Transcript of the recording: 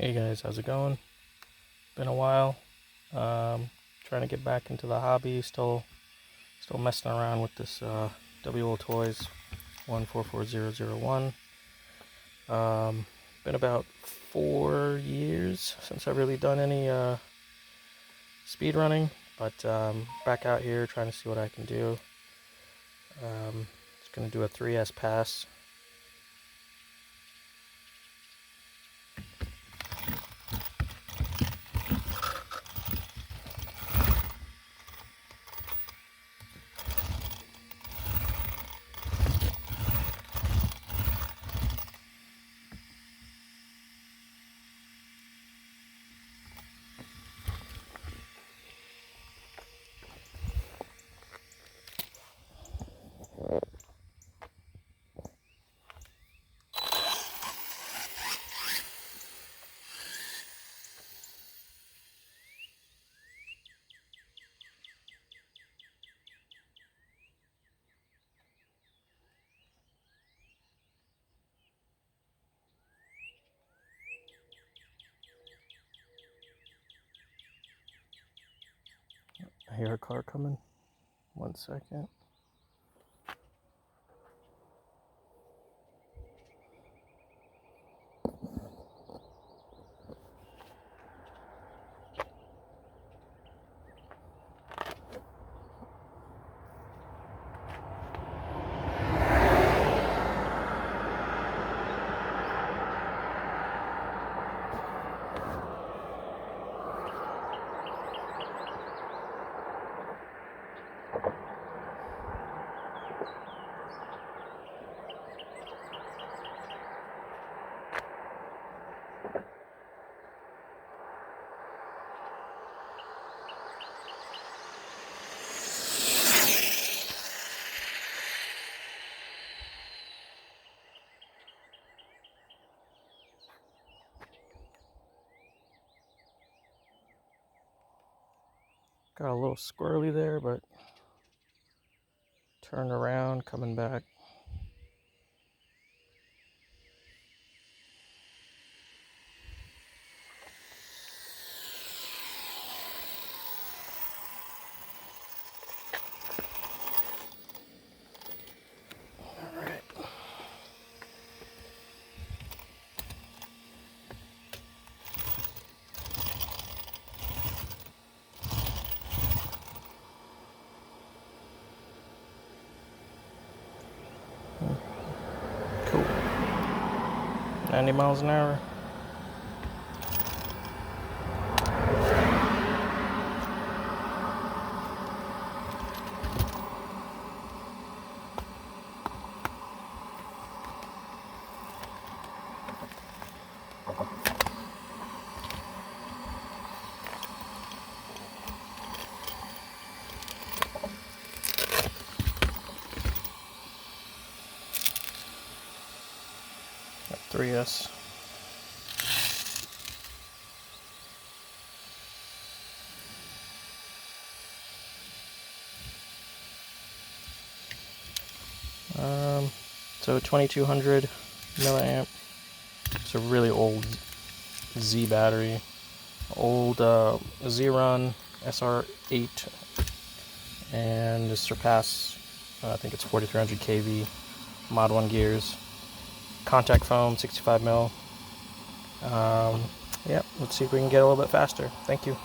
Hey guys, how's it going? Been a while. Trying to get back into the hobby. Still messing around with this Wltoys 144001. Been about 4 years since I've really done any speed running, but back out here trying to see what I can do. Just gonna do a 3S pass. I hear a car coming. 1 second. Got a little squirrely there, but turned around, coming back. Alright. Cool. 90 miles an hour. Got 3S. So 2200 milliamp. It's a really old Z battery. Old Xerun SR8 and the Surpass. I think it's 4300 kV. Mod 1 gears. Contact foam, 65 mil. Yeah, let's see if we can get a little bit faster. Thank you.